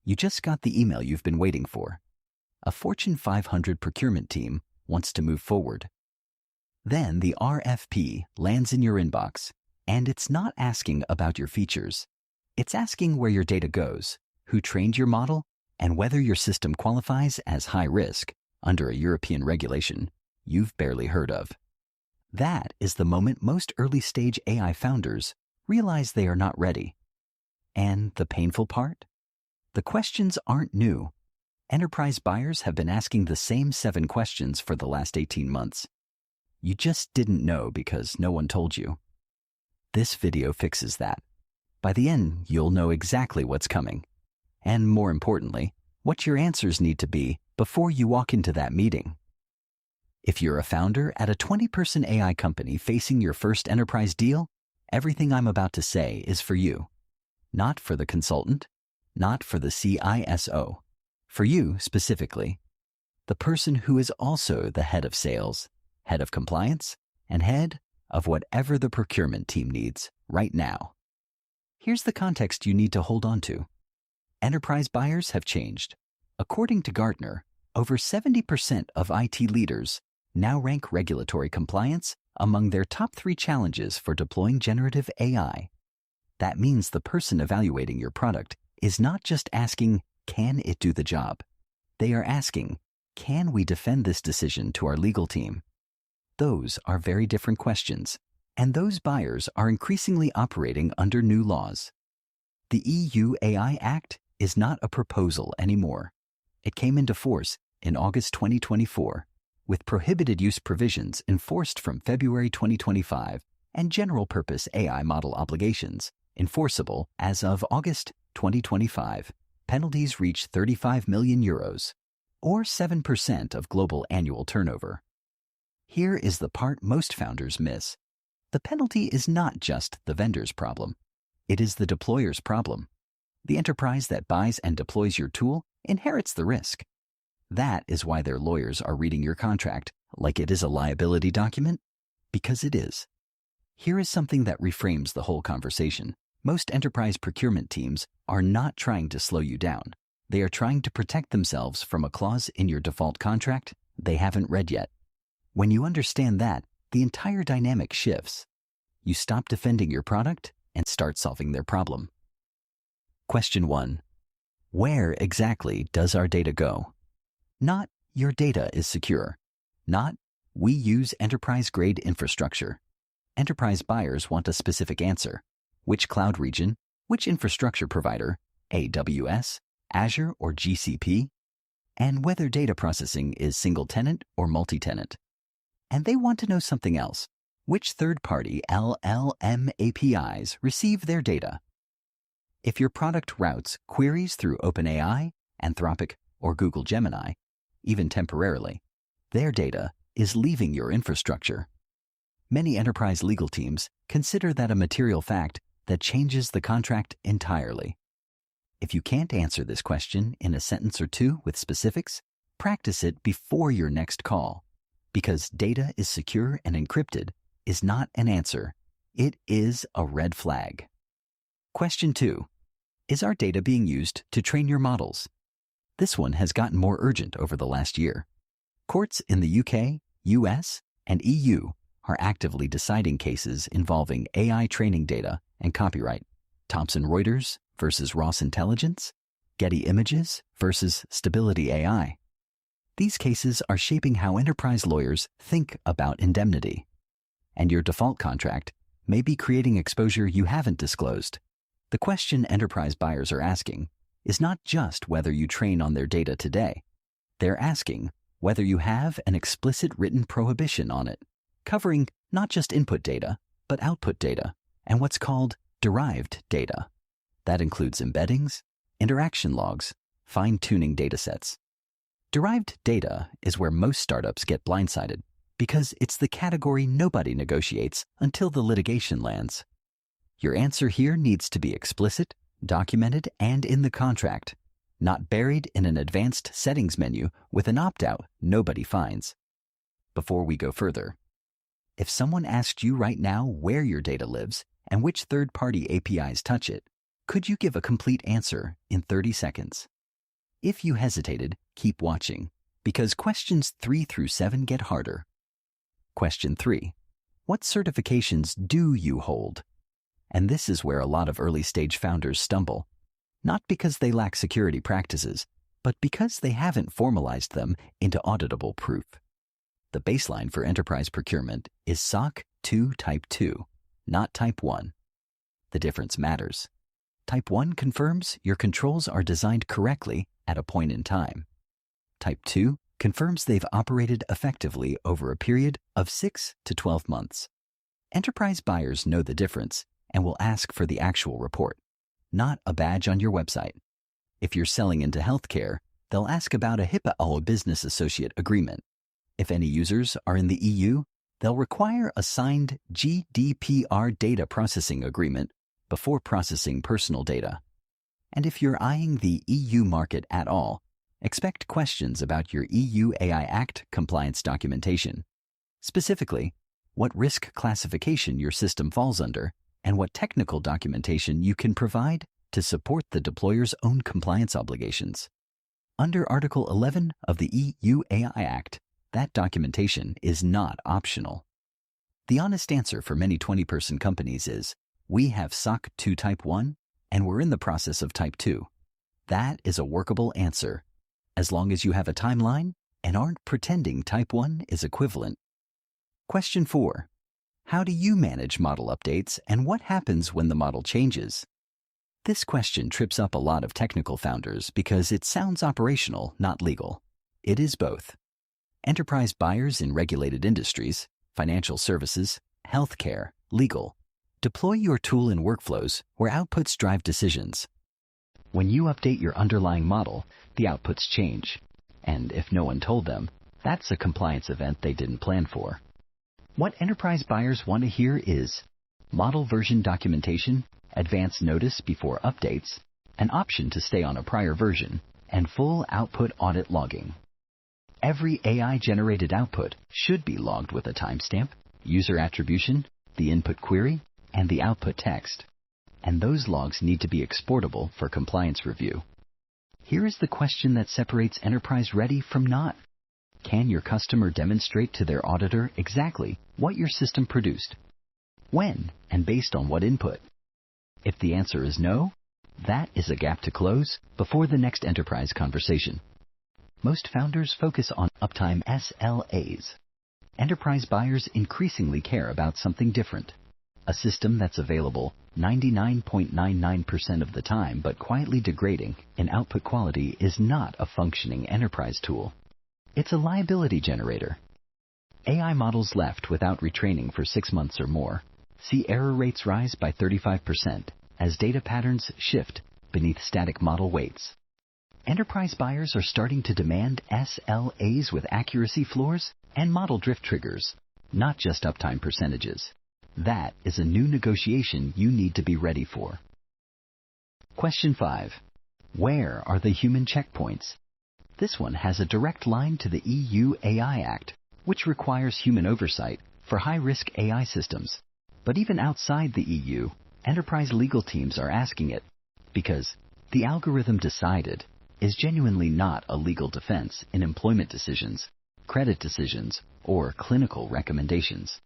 You just got the email you've been waiting for. A Fortune 500 procurement team wants to move forward. Then the RFP lands in your inbox, and it's not asking about your features. It's asking where your data goes, who trained your model, and whether your system qualifies as high risk under a European regulation you've barely heard of. That is the moment most early-stage AI founders realize they are not ready. And the painful part? The questions aren't new. Enterprise buyers have been asking the same 7 questions for the last 18 months. You just didn't know because no one told you. This video fixes that. By the end, you'll know exactly what's coming. And more importantly, what your answers need to be before you walk into that meeting. If you're a founder at a 20-person AI company facing your first enterprise deal, everything I'm about to say is for you. Not for the consultant, not for the CISO. For you specifically, the person who is also the head of sales, head of compliance, and head of whatever the procurement team needs right now. Here's the context you need to hold on to. Enterprise buyers have changed. According to Gartner, over 70% of IT leaders now rank regulatory compliance among their top 3 challenges for deploying generative AI. That means the person evaluating your product is not just asking, can it do the job? They are asking, can we defend this decision to our legal team? Those are very different questions, and those buyers are increasingly operating under new laws. The EU AI Act is not a proposal anymore. It came into force in August 2024, with prohibited use provisions enforced from February 2025 and general-purpose AI model obligations enforceable as of August 2025. Penalties reach 35 million euros, or 7% of global annual turnover. Here is the part most founders miss. The penalty is not just the vendor's problem. It is the deployer's problem. The enterprise that buys and deploys your tool inherits the risk. That is why their lawyers are reading your contract like it is a liability document, because it is. Here is something that reframes the whole conversation. Most enterprise procurement teams are not trying to slow you down. They are trying to protect themselves from a clause in your default contract they haven't read yet. When you understand that, the entire dynamic shifts. You stop defending your product and start solving their problem. Question 1. Where exactly does our data go? Not, your data is secure. Not, we use enterprise-grade infrastructure. Enterprise buyers want a specific answer. Which cloud region, which infrastructure provider, AWS, Azure, or GCP, and whether data processing is single-tenant or multi-tenant. And they want to know something else. Which third-party LLM APIs receive their data? If your product routes queries through OpenAI, Anthropic, or Google Gemini, even temporarily, their data is leaving your infrastructure. Many enterprise legal teams consider that a material fact that changes the contract entirely. If you can't answer this question in a sentence or 2 with specifics, practice it before your next call, because data is secure and encrypted is not an answer. It is a red flag. Question 2. Is our data being used to train your models? This one has gotten more urgent over the last year. Courts in the UK, US, and EU are actively deciding cases involving AI training data and copyright. Thomson Reuters versus Ross Intelligence, Getty Images versus Stability AI. These cases are shaping how enterprise lawyers think about indemnity. And your default contract may be creating exposure you haven't disclosed. The question enterprise buyers are asking is not just whether you train on their data today. They're asking whether you have an explicit written prohibition on it, covering not just input data, but output data, and what's called derived data. That includes embeddings, interaction logs, fine-tuning datasets. Derived data is where most startups get blindsided because it's the category nobody negotiates until the litigation lands. Your answer here needs to be explicit, documented, and in the contract, not buried in an advanced settings menu with an opt-out nobody finds. Before we go further, if someone asked you right now where your data lives and which third-party APIs touch it, could you give a complete answer in 30 seconds? If you hesitated, keep watching, because questions 3 through 7 get harder. Question 3. What certifications do you hold? And this is where a lot of early-stage founders stumble, not because they lack security practices, but because they haven't formalized them into auditable proof. The baseline for enterprise procurement is SOC 2 Type 2, not Type 1. The difference matters. Type 1 confirms your controls are designed correctly at a point in time. Type 2 confirms they've operated effectively over a period of 6 to 12 months. Enterprise buyers know the difference and will ask for the actual report, not a badge on your website. If you're selling into healthcare, they'll ask about a HIPAA or business associate agreement. If any users are in the EU, they'll require a signed GDPR data processing agreement before processing personal data. And if you're eyeing the EU market at all, expect questions about your EU AI Act compliance documentation. Specifically, what risk classification your system falls under, and what technical documentation you can provide to support the deployer's own compliance obligations. Under Article 11 of the EU AI Act, that documentation is not optional. The honest answer for many 20-person companies is, we have SOC 2 Type 1, and we're in the process of Type 2. That is a workable answer, as long as you have a timeline and aren't pretending Type 1 is equivalent. Question 4. How do you manage model updates, and what happens when the model changes? This question trips up a lot of technical founders because it sounds operational, not legal. It is both. Enterprise buyers in regulated industries, financial services, healthcare, legal, deploy your tool in workflows where outputs drive decisions. When you update your underlying model, the outputs change. And if no one told them, that's a compliance event they didn't plan for. What enterprise buyers want to hear is model version documentation, advance notice before updates, an option to stay on a prior version, and full output audit logging. Every AI-generated output should be logged with a timestamp, user attribution, the input query, and the output text. And those logs need to be exportable for compliance review. Here is the question that separates enterprise ready from not. Can your customer demonstrate to their auditor exactly what your system produced? When, and based on what input? If the answer is no, that is a gap to close before the next enterprise conversation. Most founders focus on uptime SLAs. Enterprise buyers increasingly care about something different. A system that's available 99.99% of the time but quietly degrading in output quality is not a functioning enterprise tool. It's a liability generator. AI models left without retraining for 6 months or more see error rates rise by 35% as data patterns shift beneath static model weights. Enterprise buyers are starting to demand SLAs with accuracy floors and model drift triggers, not just uptime percentages. That is a new negotiation you need to be ready for. Question 5. Where are the human checkpoints? This one has a direct line to the EU AI Act, which requires human oversight for high-risk AI systems. But even outside the EU, enterprise legal teams are asking it, because the algorithm decided is genuinely not a legal defense in employment decisions, credit decisions, or clinical recommendations.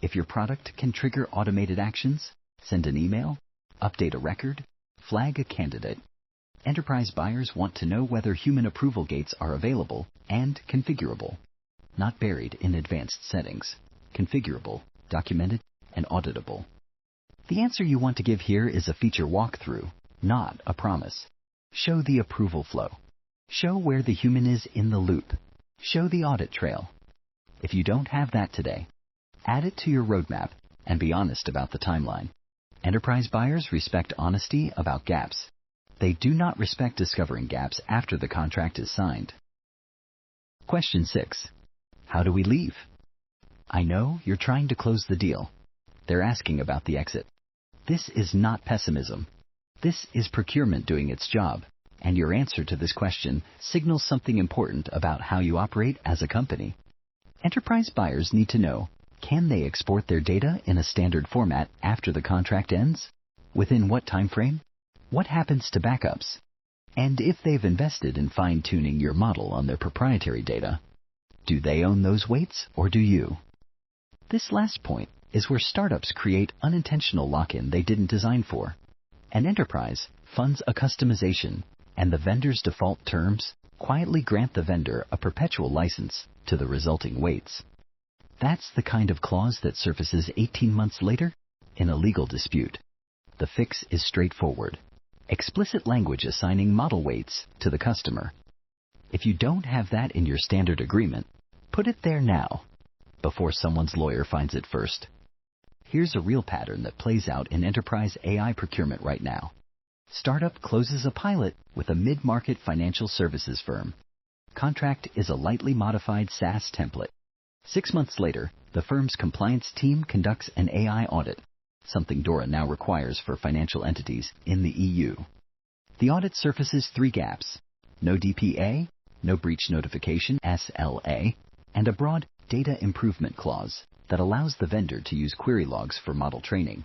If your product can trigger automated actions, send an email, update a record, flag a candidate, enterprise buyers want to know whether human approval gates are available and configurable, not buried in advanced settings, configurable, documented, and auditable. The answer you want to give here is a feature walkthrough, not a promise. Show the approval flow. Show where the human is in the loop. Show the audit trail. If you don't have that today, add it to your roadmap and be honest about the timeline. Enterprise buyers respect honesty about gaps. They do not respect discovering gaps after the contract is signed. Question 6. How do we leave? I know you're trying to close the deal. They're asking about the exit. This is not pessimism. This is procurement doing its job, and your answer to this question signals something important about how you operate as a company. Enterprise buyers need to know, can they export their data in a standard format after the contract ends? Within what time frame? What happens to backups? And if they've invested in fine-tuning your model on their proprietary data, do they own those weights or do you? This last point is where startups create unintentional lock-in they didn't design for. An enterprise funds a customization, and the vendor's default terms quietly grant the vendor a perpetual license to the resulting weights. That's the kind of clause that surfaces 18 months later in a legal dispute. The fix is straightforward. Explicit language assigning model weights to the customer. If you don't have that in your standard agreement, put it there now, before someone's lawyer finds it first. Here's a real pattern that plays out in enterprise AI procurement right now. Startup closes a pilot with a mid-market financial services firm. Contract is a lightly modified SaaS template. 6 months later, the firm's compliance team conducts an AI audit, something DORA now requires for financial entities in the EU. The audit surfaces 3 gaps: no DPA, no breach notification (SLA), and a broad data improvement clause that allows the vendor to use query logs for model training.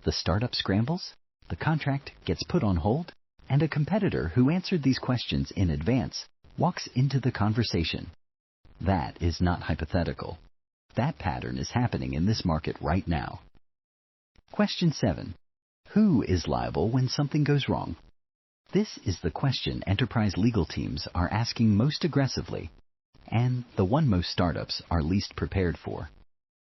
The startup scrambles, the contract gets put on hold, and a competitor who answered these questions in advance walks into the conversation. That is not hypothetical. That pattern is happening in this market right now. Question 7. Who is liable when something goes wrong? This is the question enterprise legal teams are asking most aggressively, and the one most startups are least prepared for.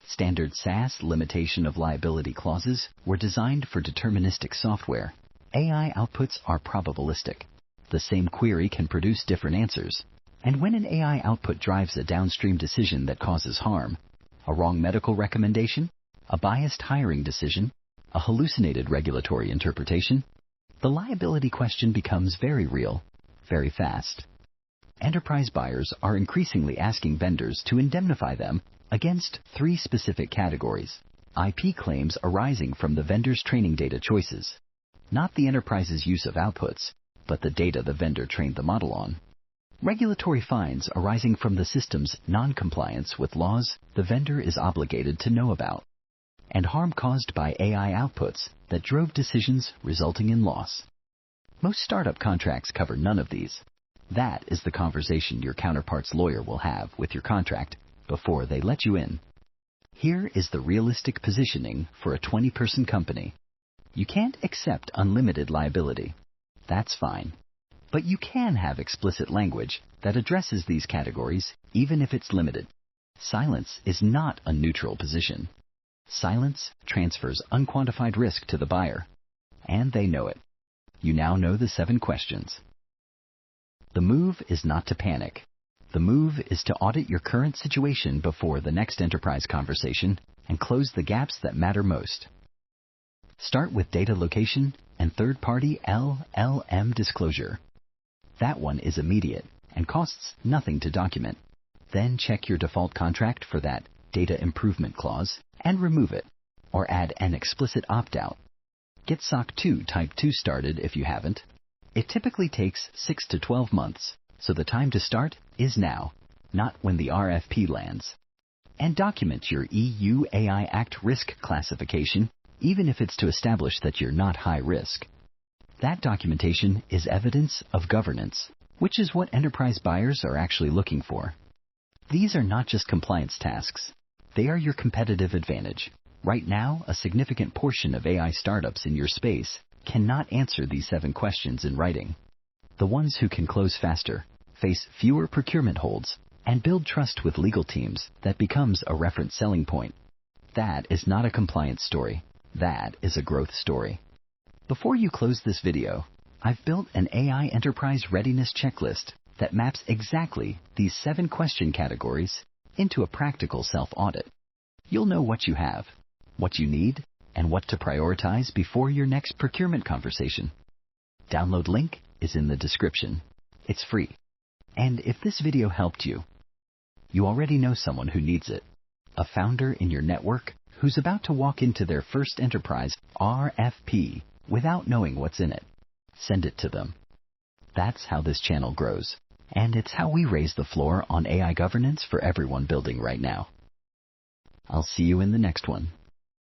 Standard SaaS limitation of liability clauses were designed for deterministic software. AI outputs are probabilistic. The same query can produce different answers. And when an AI output drives a downstream decision that causes harm, a wrong medical recommendation, a biased hiring decision, a hallucinated regulatory interpretation, the liability question becomes very real, very fast. Enterprise buyers are increasingly asking vendors to indemnify them against 3 specific categories: IP claims arising from the vendor's training data choices, not the enterprise's use of outputs, but the data the vendor trained the model on; regulatory fines arising from the system's non-compliance with laws the vendor is obligated to know about; and harm caused by AI outputs that drove decisions resulting in loss. Most startup contracts cover none of these. That is the conversation your counterpart's lawyer will have with your contract before they let you in. Here is the realistic positioning for a 20-person company. You can't accept unlimited liability. That's fine. But you can have explicit language that addresses these categories even if it's limited. Silence is not a neutral position. Silence transfers unquantified risk to the buyer, and they know it. You now know the 7 questions. The move is not to panic. The move is to audit your current situation before the next enterprise conversation and close the gaps that matter most. Start with data location and third-party LLM disclosure. That one is immediate and costs nothing to document. Then check your default contract for that data improvement clause and remove it, or add an explicit opt-out. Get SOC 2 Type 2 started if you haven't. It typically takes 6 to 12 months, so the time to start is now, not when the RFP lands. And document your EU AI Act risk classification, even if it's to establish that you're not high risk. That documentation is evidence of governance, which is what enterprise buyers are actually looking for. These are not just compliance tasks. They are your competitive advantage. Right now, a significant portion of AI startups in your space cannot answer these 7 questions in writing. The ones who can close faster, face fewer procurement holds, and build trust with legal teams that becomes a reference selling point. That is not a compliance story. That is a growth story. Before you close this video, I've built an AI enterprise readiness checklist that maps exactly these 7 question categories into a practical self-audit. You'll know what you have, what you need, and what to prioritize before your next procurement conversation. Download link is in the description. It's free. And if this video helped you, you already know someone who needs it. A founder in your network who's about to walk into their first enterprise RFP without knowing what's in it. Send it to them. That's how this channel grows. And it's how we raise the floor on AI governance for everyone building right now. I'll see you in the next one.